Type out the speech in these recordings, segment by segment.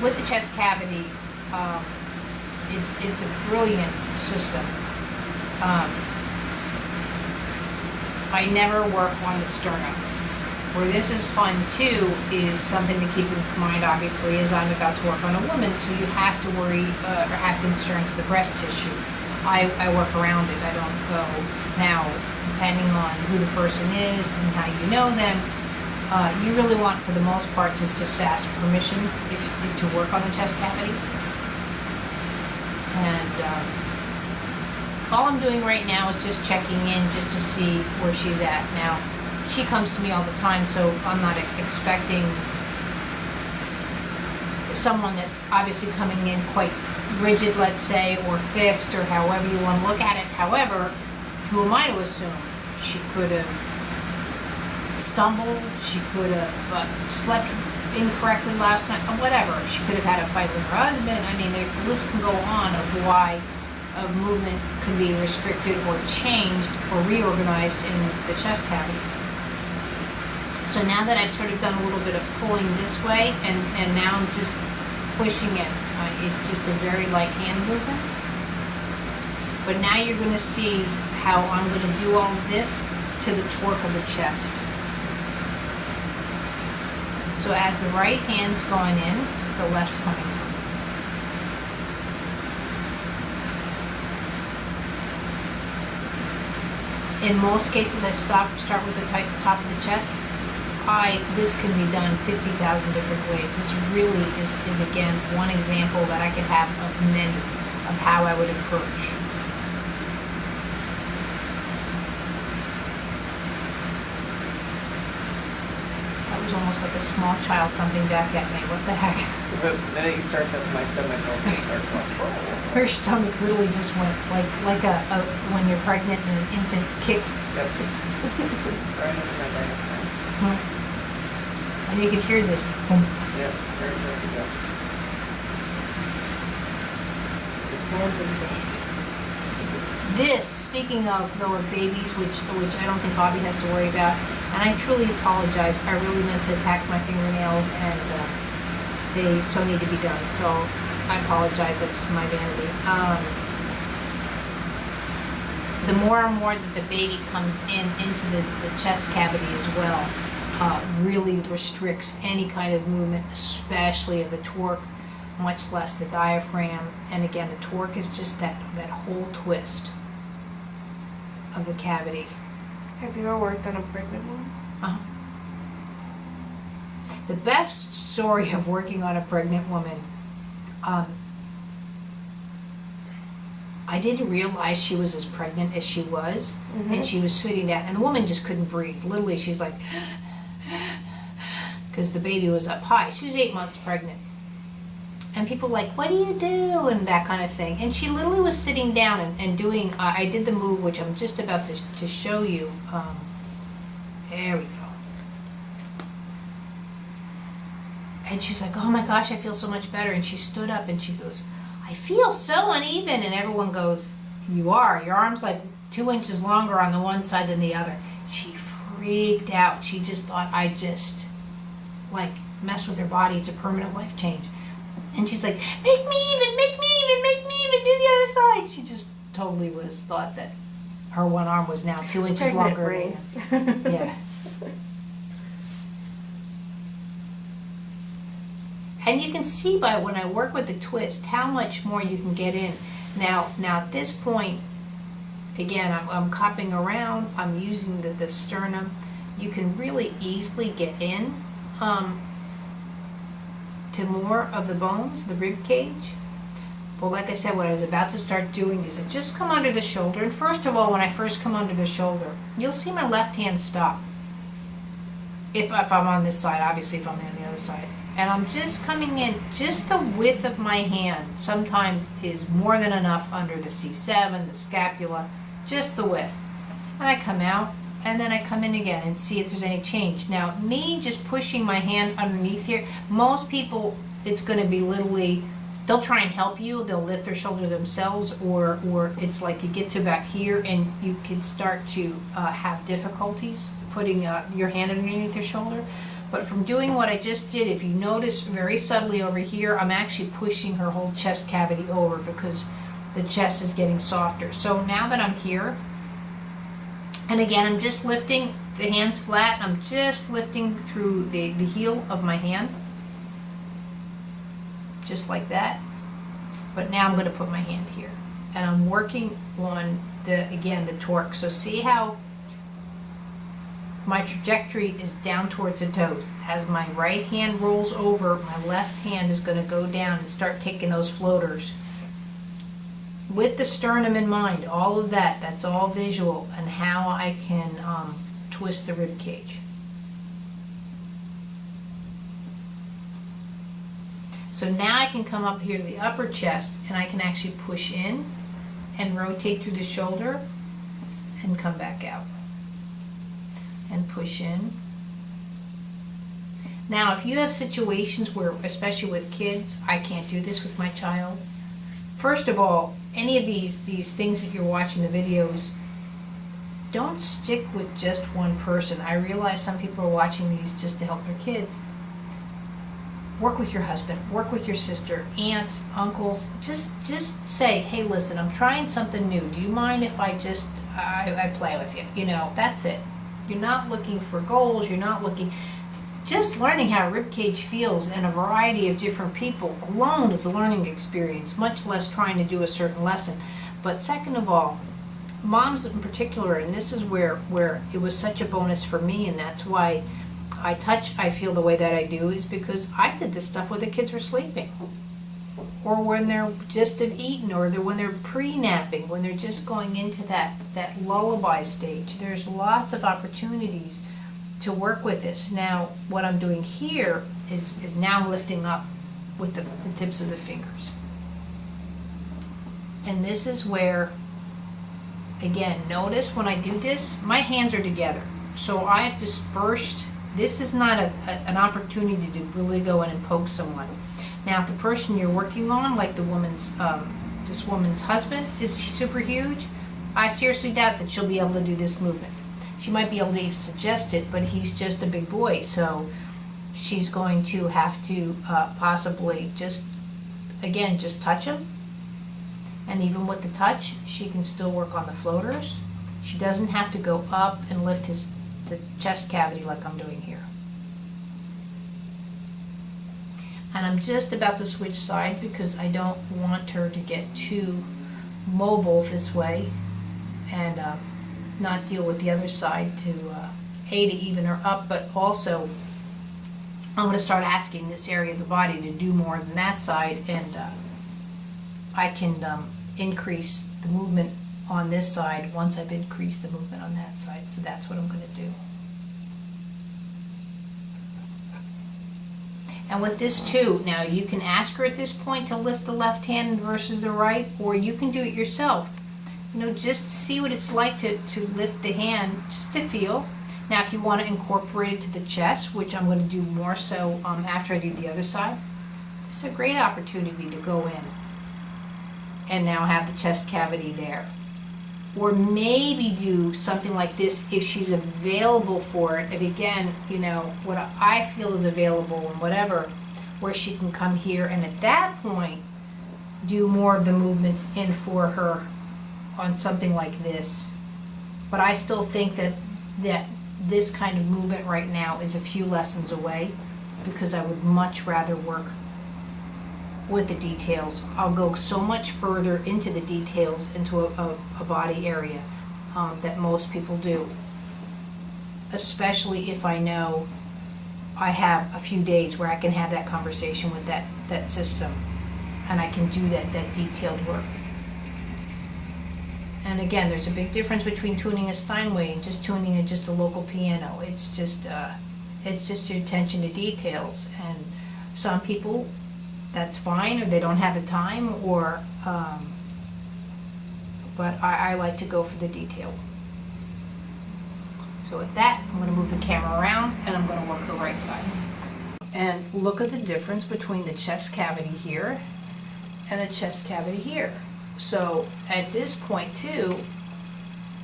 with the chest cavity, it's a brilliant system. I never work on the sternum. Where this is fun too is something to keep in mind, obviously, as I'm about to work on a woman, so you have to worry or have concerns with the breast tissue. I work around it. I don't go. Now, depending on who the person is and how you know them, you really want, for the most part, just ask permission to work on the chest cavity. And all I'm doing right now is just checking in just to see where she's at. Now, she comes to me all the time, so I'm not expecting someone that's obviously coming in quite rigid, let's say, or fixed, or however you want to look at it. However, who am I to assume? She could have stumbled, she could have slept incorrectly last night, or whatever. She could have had a fight with her husband. I mean, the list can go on of why a movement can be restricted or changed or reorganized in the chest cavity. So now that I've sort of done a little bit of pulling this way, and now I'm just pushing it, it's just a very light hand movement. But now you're going to see how I'm going to do all of this to the torque of the chest. So as the right hand's going in, the left's coming out. In most cases, I start with the top of the chest. This can be done 50,000 different ways. This really is again one example that I could have of many of how I would approach. That was almost like a small child thumping back at me. What the heck? But the minute you start this, my stomach will start going. Her stomach literally just went like a when you're pregnant and an infant kick. Yep. Right into my diaphragm. And you could hear this thump. Yep, there it goes again. Defend the baby. This, speaking of though of babies, which I don't think Bobby has to worry about, and I truly apologize. I really meant to attack my fingernails, and they so need to be done. So I apologize. That's my vanity. The more and more that the baby comes into the chest cavity as well, really restricts any kind of movement, especially of the torque, much less the diaphragm. And again, the torque is just that whole twist of the cavity. Have you ever worked on a pregnant woman? The best story of working on a pregnant woman, I didn't realize she was as pregnant as she was, and she was sitting down, and the woman just couldn't breathe. Literally, she's like, because the baby was up high. She was 8 months pregnant. And people were like, what do you do? And that kind of thing. And she literally was sitting down and doing, I did the move, which I'm just about to show you. There we go. And she's like, oh my gosh, I feel so much better. And she stood up and she goes, I feel so uneven. And everyone goes, you are. Your arm's like 2 inches longer on the one side than the other. She freaked out. She just thought I just like mess with her body. It's a permanent life change. And she's like, make me even, make me even, make me even, do the other side. She just totally thought that her one arm was now 2 inches Pregnant longer. brain. Yeah. And you can see by when I work with the twist how much more you can get in. Now at this point, again, I'm copping around, I'm using the sternum. You can really easily get in to more of the bones, the rib cage. Well, like I said, what I was about to start doing is just come under the shoulder. And first of all, when I first come under the shoulder, you'll see my left hand stop. If I'm on this side, obviously if I'm on the other side. And I'm just coming in, just the width of my hand sometimes is more than enough under the C7, the scapula, just the width. And I come out, and then I come in again and see if there's any change. Now, me just pushing my hand underneath here, most people, it's going to be literally, they'll try and help you, they'll lift their shoulder themselves, or it's like you get to back here and you can start to have difficulties putting your hand underneath your shoulder. But from doing what I just did, if you notice very subtly over here, I'm actually pushing her whole chest cavity over because the chest is getting softer. So now that I'm here, and again, I'm just lifting the hands flat. I'm just lifting through the heel of my hand, just like that. But now I'm going to put my hand here, and I'm working on the torque. So see how my trajectory is down towards the toes. As my right hand rolls over, my left hand is going to go down and start taking those floaters. With the sternum in mind, all of that's all visual, and how I can twist the rib cage. So now I can come up here to the upper chest, and I can actually push in and rotate through the shoulder and come back out. And push in. Now, if you have situations where, especially with kids, I can't do this with my child. First of all, any of these things that you're watching the videos, don't stick with just one person. I realize some people are watching these just to help their kids. Work with your husband, work with your sister, aunts, uncles. Just say, hey, listen, I'm trying something new. Do you mind if I play with you? You know, that's it. You're not looking for goals. You're not looking. Just learning how a rib cage feels and a variety of different people alone is a learning experience, much less trying to do a certain lesson. But second of all, moms in particular, and this is where it was such a bonus for me, and that's why I feel the way that I do, is because I did this stuff when the kids were sleeping, or when they're just have eaten, or when they're pre-napping, when they're just going into that lullaby stage. There's lots of opportunities to work with this. Now, what I'm doing here is now lifting up with the tips of the fingers. And this is where, again, notice when I do this, my hands are together. So I've dispersed. This is not an opportunity to really go in and poke someone. Now, if the person you're working on, like this woman's husband, is super huge, I seriously doubt that she'll be able to do this movement. She might be able to even suggest it, but he's just a big boy, so she's going to have to possibly just touch him. And even with the touch, she can still work on the floaters. She doesn't have to go up and lift the chest cavity like I'm doing here. And I'm just about to switch side because I don't want her to get too mobile this way and not deal with the other side to even her up, but also I'm going to start asking this area of the body to do more than that side, and I can increase the movement on this side once I've increased the movement on that side. So that's what I'm going to do. And with this too, now you can ask her at this point to lift the left hand versus the right, or you can do it yourself. You know, just see what it's like to lift the hand, just to feel. Now, if you want to incorporate it to the chest, which I'm going to do more so after I do the other side, it's a great opportunity to go in and now have the chest cavity there. Or maybe do something like this if she's available for it. And again, you know, what I feel is available and whatever, where she can come here and at that point do more of the movements in for her on something like this. But I still think that this kind of movement right now is a few lessons away, because I would much rather work with the details. I'll go so much further into the details into a body area that most people do, especially if I know I have a few days where I can have that conversation with that system, and I can do that detailed work. And again, there's a big difference between tuning a Steinway and just tuning just a local piano. It's just your attention to details, and some people, that's fine, or they don't have the time, or but I like to go for the detail. So with that, I'm going to move the camera around and I'm going to work her right side. And look at the difference between the chest cavity here and the chest cavity here. So at this point too,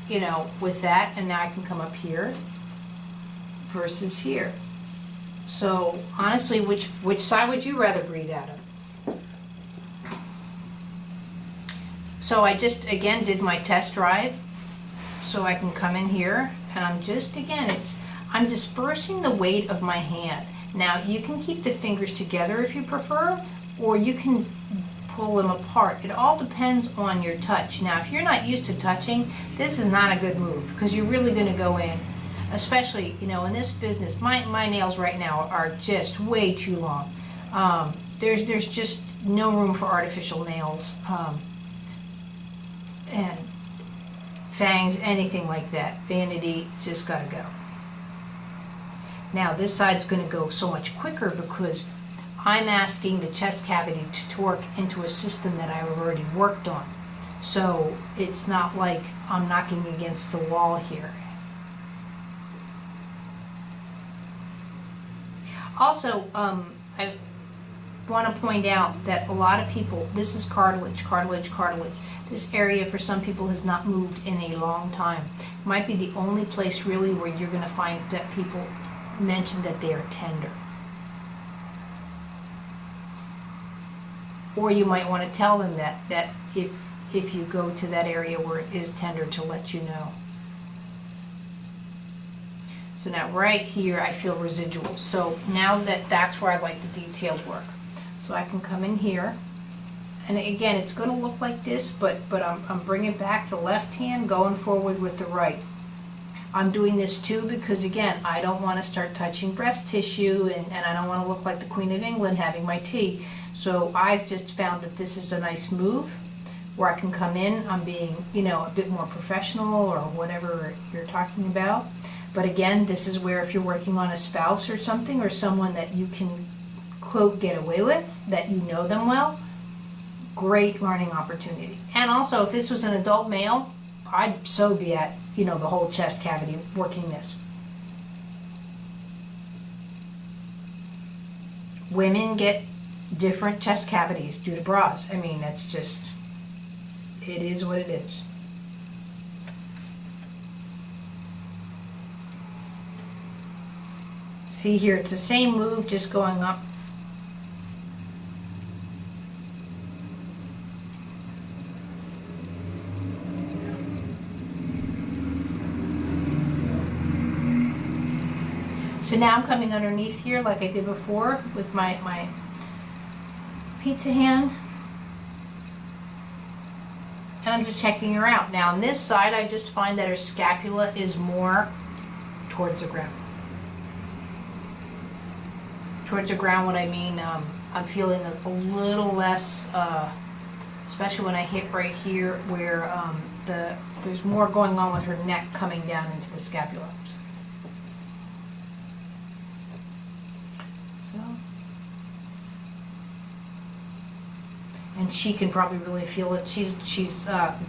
you know, with that, and now I can come up here versus here. So honestly, which side would you rather breathe out of? So I just, again, did my test drive. So I can come in here and I'm just, again, I'm dispersing the weight of my hand. Now you can keep the fingers together if you prefer, or you can pull them apart. It all depends on your touch. Now if you're not used to touching, this is not a good move because you're really going to go in, especially, you know, in this business, my nails right now are just way too long. There's just no room for artificial nails and fangs, anything like that. Vanity, it's just got to go. Now this side's going to go so much quicker because I'm asking the chest cavity to torque into a system that I've already worked on. So it's not like I'm knocking against the wall here. Also, I want to point out that a lot of people, this is cartilage. This area for some people has not moved in a long time. It might be the only place really where you're going to find that people mention that they are tender. Or you might want to tell them that if you go to that area where it is tender, to let you know. So now right here I feel residual. So now that's where I like the detailed work. So I can come in here, and again it's going to look like this, but I'm bringing back the left hand, going forward with the right. I'm doing this too because, again, I don't want to start touching breast tissue, and I don't want to look like the Queen of England having my tea. So I've just found that this is a nice move where I can come in. I'm being, you know, a bit more professional or whatever you're talking about. But again, this is where if you're working on a spouse or something, or someone that you can, quote, get away with, that you know them well, great learning opportunity. And also, if this was an adult male, I'd so be at, you know, the whole chest cavity working this. Women get different chest cavities due to bras. I mean, that's just, it is what it is. See here, it's the same move, just going up. So now I'm coming underneath here like I did before with my pizza hand. And I'm just checking her out. Now on this side, I just find that her scapula is more towards the ground. Towards the ground, what I mean, I'm feeling a little less, especially when I hit right here where there's more going on with her neck coming down into the scapula. And she can probably really feel it. She's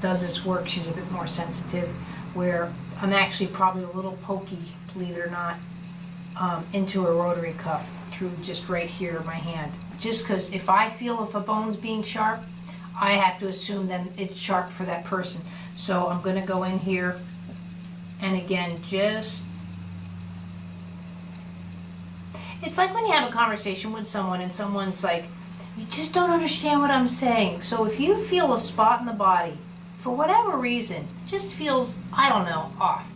does this work. She's a bit more sensitive, where I'm actually probably a little pokey, believe it or not, into a rotary cuff through just right here my hand. Just because if I feel if a bone's being sharp, I have to assume then it's sharp for that person. So I'm going to go in here, and again, just, it's like when you have a conversation with someone and someone's like, you just don't understand what I'm saying. So if you feel a spot in the body, for whatever reason, just feels, I don't know, off,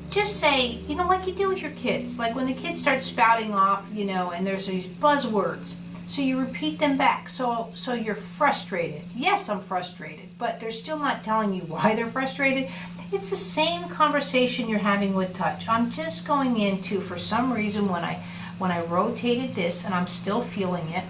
just say, you know, like you do with your kids. Like when the kids start spouting off, you know, and there's these buzzwords. So you repeat them back. So you're frustrated. Yes, I'm frustrated, but they're still not telling you why they're frustrated. It's the same conversation you're having with touch. I'm just going into, for some reason, when I rotated this, and I'm still feeling it,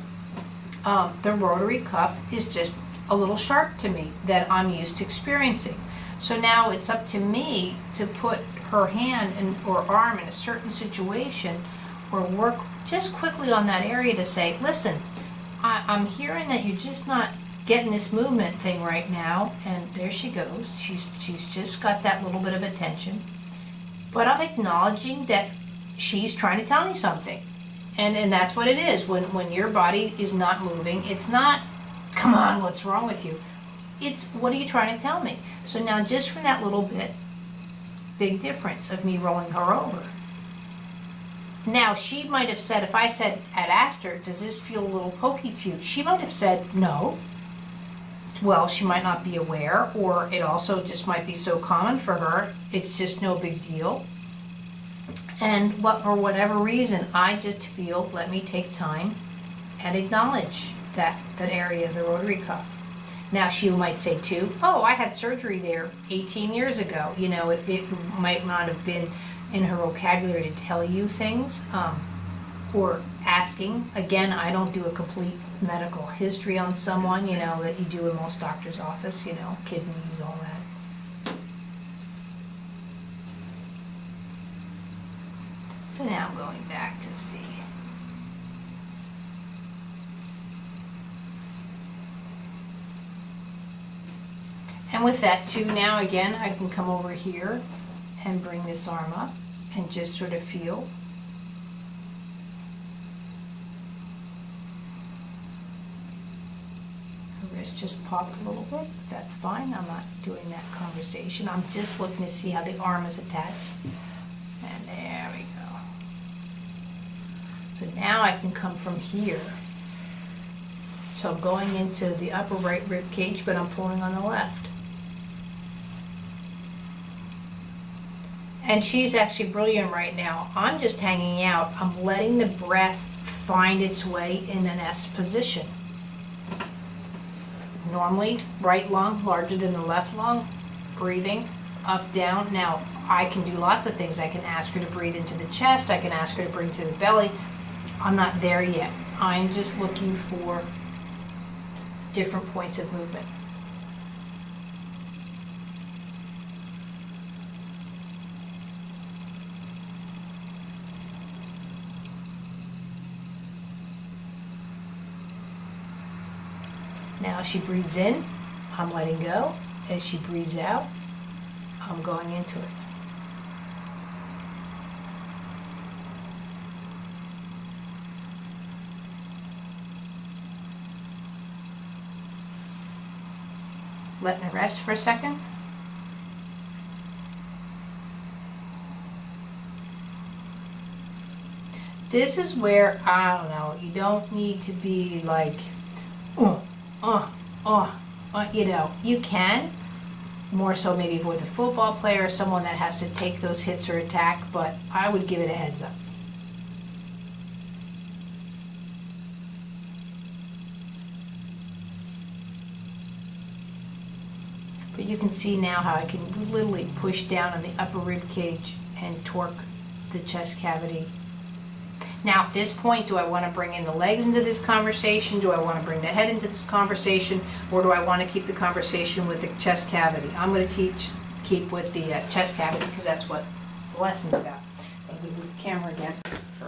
the rotary cuff is just a little sharp to me that I'm used to experiencing. So now it's up to me to put her hand or arm in a certain situation, or work just quickly on that area to say, listen, I'm hearing that you're just not getting this movement thing right now. And there she goes. She's just got that little bit of attention. But I'm acknowledging that she's trying to tell me something. And that's what it is. When your body is not moving, it's not, come on, what's wrong with you? It's, what are you trying to tell me? So now just from that little bit, big difference of me rolling her over. Now, she might have said, if I said, I'd asked her, does this feel a little pokey to you? She might have said, no. Well, she might not be aware, or it also just might be so common for her, it's just no big deal. And for whatever reason, I just feel, let me take time and acknowledge that area of the rotary cuff. Now, she might say too, oh, I had surgery there 18 years ago. You know, it might not have been in her vocabulary to tell you things, or asking. Again, I don't do a complete medical history on someone, you know, that you do in most doctor's office, you know, kidneys, all that. So now I'm going back to see. And with that too, now again, I can come over here and bring this arm up and just sort of feel. Her wrist just popped a little bit. That's fine. I'm not doing that conversation. I'm just looking to see how the arm is attached. And there we go. So now I can come from here. So I'm going into the upper right rib cage, but I'm pulling on the left. And she's actually brilliant right now. I'm just hanging out. I'm letting the breath find its way in an S position. Normally, right lung larger than the left lung, breathing up, down. Now, I can do lots of things. I can ask her to breathe into the chest. I can ask her to breathe to the belly. I'm not there yet. I'm just looking for different points of movement. Now as she breathes in, I'm letting go. As she breathes out, I'm going into it. Letting it rest for a second. This is where, I don't know, you don't need to be like, you know, you can, more so maybe with a football player or someone that has to take those hits or attack, but I would give it a heads up. But you can see now how I can literally push down on the upper rib cage and torque the chest cavity. Now at this point, do I want to bring in the legs into this conversation? Do I want to bring the head into this conversation? Or do I want to keep the conversation with the chest cavity? I'm going to keep with the chest cavity because that's what the lesson's about. I'm going to move the camera again.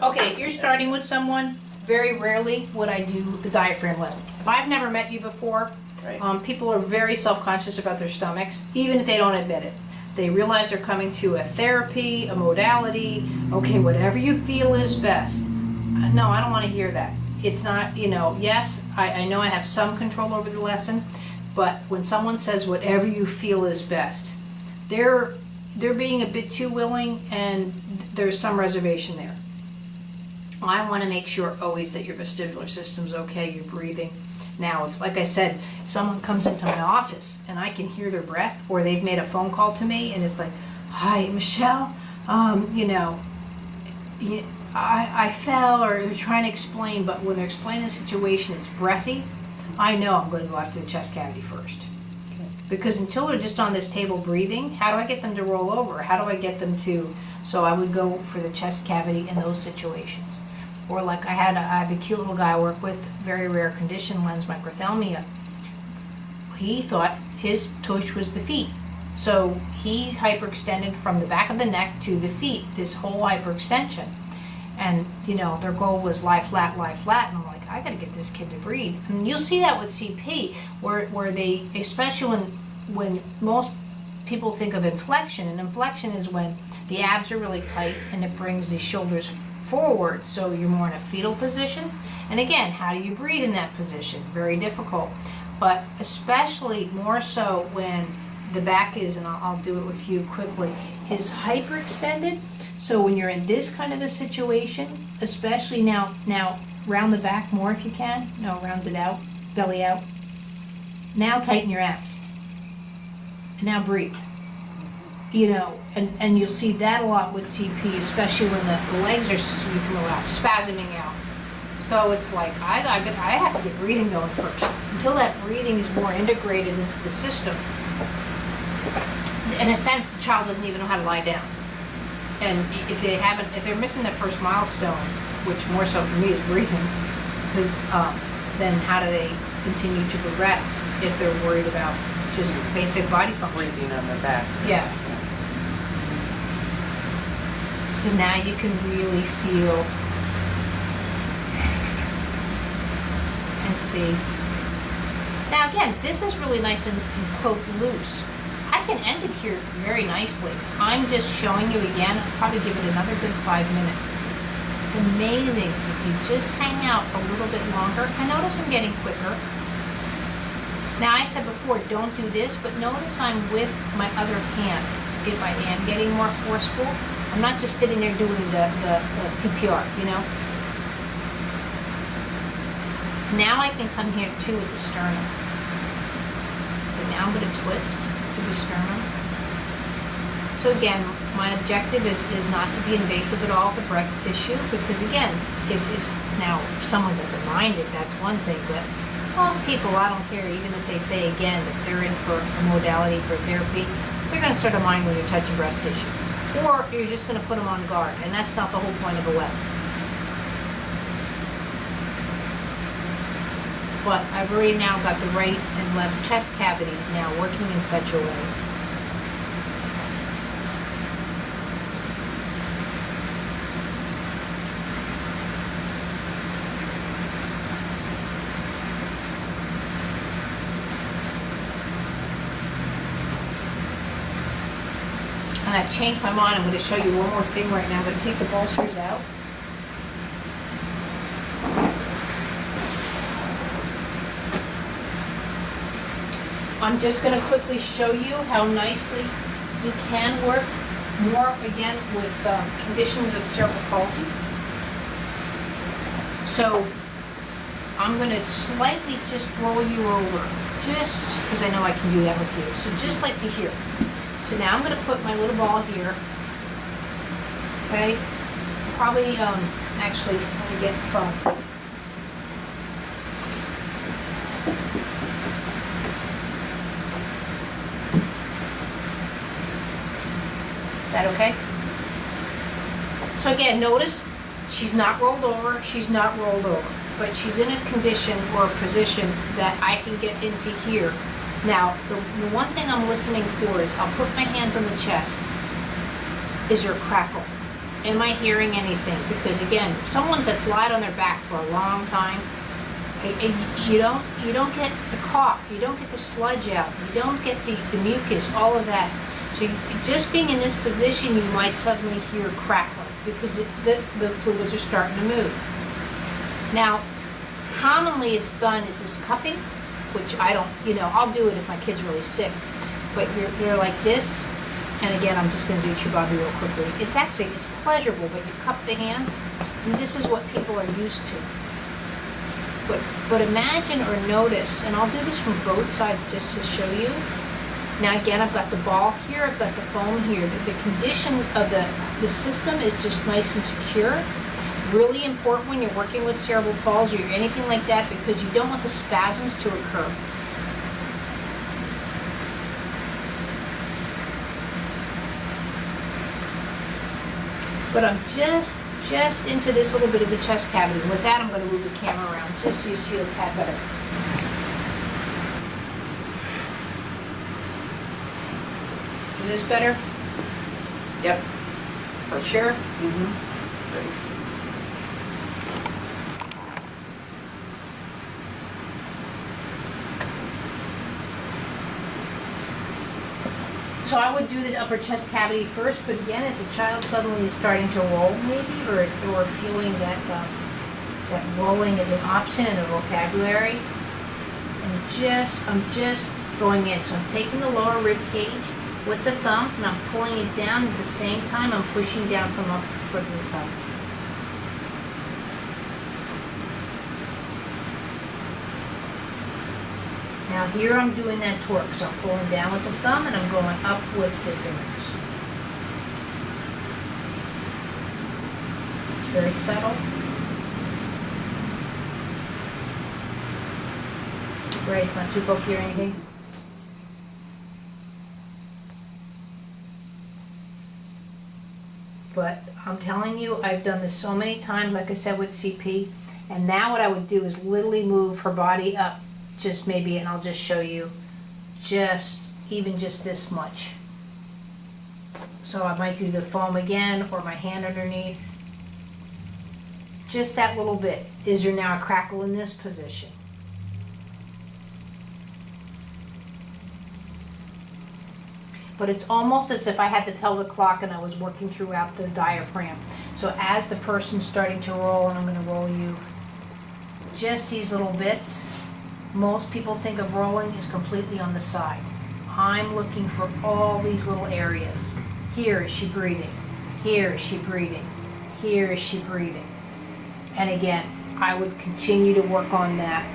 Okay, if you're starting with someone, very rarely would I do the diaphragm lesson. If I've never met you before, Right. People are very self-conscious about their stomachs, even if they don't admit it. They realize they're coming to a therapy, a modality, okay, whatever you feel is best. No, I don't want to hear that. It's not, you know, yes, I know I have some control over the lesson, but when someone says whatever you feel is best, they're being a bit too willing and there's some reservation there. I want to make sure always that your vestibular system's okay, you're breathing. Now, if, like I said, if someone comes into my office and I can hear their breath, or they've made a phone call to me and it's like, hi, Michelle, you know, I fell, or they're trying to explain, but when they're explaining the situation, it's breathy, I know I'm going to go after the chest cavity first. Okay. Because until they're just on this table breathing, how do I get them to roll over? How do I get them to, so I would go for the chest cavity in those situations. Or like I have a cute little guy I work with, very rare condition, lens microphthalmia. He thought his tush was the feet. So he hyperextended from the back of the neck to the feet, this whole hyperextension. And, you know, their goal was lie flat, and I'm like, I gotta get this kid to breathe. And you'll see that with CP, where they, especially when most people think of inflection, and inflection is when the abs are really tight and it brings the shoulders forward, so you're more in a fetal position. And again, how do you breathe in that position? Very difficult. But especially more so when the back is, and I'll do it with you quickly, is hyperextended. So when you're in this kind of a situation, especially now round the back more if you can. No, round it out, belly out. Now tighten your abs. And now breathe. You know, and you'll see that a lot with CP, especially when the legs are, you can relax, spasming out. So it's like, I have to get breathing going first. Until that breathing is more integrated into the system, in a sense, the child doesn't even know how to lie down. And if they're missing their first milestone, which more so for me is breathing, because then how do they continue to progress if they're worried about just basic body function? Breathing on their back. Yeah. So now you can really feel and see. Now again, this is really nice and quote loose. I can end it here very nicely. I'm just showing you again. I'll probably give it another good 5 minutes. It's amazing if you just hang out a little bit longer. I notice I'm getting quicker. Now I said before, don't do this, but notice I'm with my other hand. If I am getting more forceful, I'm not just sitting there doing the CPR, you know? Now I can come here too with the sternum. So now I'm going to twist with the sternum. So again, my objective is not to be invasive at all with the breath tissue, because again, if someone doesn't mind it, that's one thing, but most people, I don't care, even if they say again that they're in for a modality for therapy, they're going to start to mind when you're touching breast tissue. Or you're just going to put them on guard, and that's not the whole point of a lesson. But I've already now got the right and left chest cavities now working in such a way. And I've changed my mind. I'm going to show you one more thing right now. I'm going to take the bolsters out. I'm just going to quickly show you how nicely you can work more again with conditions of cerebral palsy. So I'm going to slightly just roll you over, just because I know I can do that with you. So just like to here. So now I'm going to put my little ball here. Okay. Probably actually let me get the phone. Is that okay? So again, notice she's not rolled over, she's not rolled over, but she's in a condition or a position that I can get into here. Now, the one thing I'm listening for is I'll put my hands on the chest. Is there a crackle? Am I hearing anything? Because again, someone that's lied on their back for a long time, you don't get the cough, you don't get the sludge out, you don't get the mucus, all of that. So just being in this position, you might suddenly hear crackling because the fluids are starting to move. Now, commonly it's done is this cupping, which I don't, I'll do it if my kid's really sick. But you're like this, and again, I'm just going to do Chibabi real quickly. It's pleasurable, but you cup the hand, and this is what people are used to. But imagine or notice, and I'll do this from both sides just to show you. Now again, I've got the ball here, I've got the foam here. The condition of the system is just nice and secure. Really important when you're working with cerebral palsy or anything like that, because you don't want the spasms to occur. But I'm just into this little bit of the chest cavity. With that, I'm going to move the camera around just so you see a tad better. Is this better? Yep. For sure? Mm-hmm. So I would do the upper chest cavity first, but again, if the child suddenly is starting to roll maybe, or feeling that rolling is an option in the vocabulary, and I'm just going in. So I'm taking the lower rib cage, with the thumb, and I'm pulling it down at the same time I'm pushing down from up the foot of the toe. Now here I'm doing that torque, so I'm pulling down with the thumb and I'm going up with the fingers. It's very subtle. Great, not too bulky or anything. But I'm telling you, I've done this so many times, like I said with CP, and now what I would do is literally move her body up just maybe, and I'll just show you, even just this much. So I might do the foam again, or my hand underneath. Just that little bit. Is there now a crackle in this position? But it's almost as if I had the pelvic clock and I was working throughout the diaphragm. So as the person's starting to roll, and I'm going to roll you just these little bits, most people think of rolling as completely on the side. I'm looking for all these little areas. Here, is she breathing? Here, is she breathing? Here, is she breathing? And again, I would continue to work on that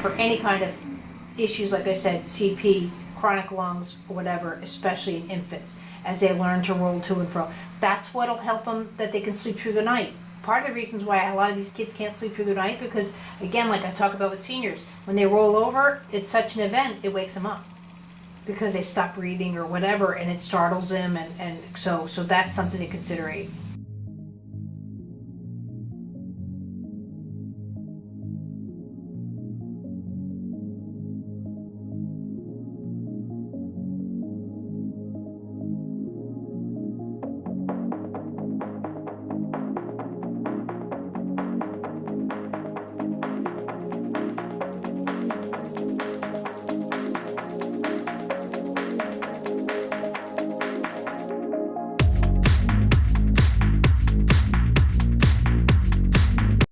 for any kind of issues, like I said, CP, chronic lungs, or whatever, especially in infants, as they learn to roll to and fro. That's what'll help them, that they can sleep through the night. Part of the reasons why a lot of these kids can't sleep through the night, because again, like I talk about with seniors, when they roll over, it's such an event, it wakes them up because they stop breathing or whatever, and it startles them, and so that's something to consider.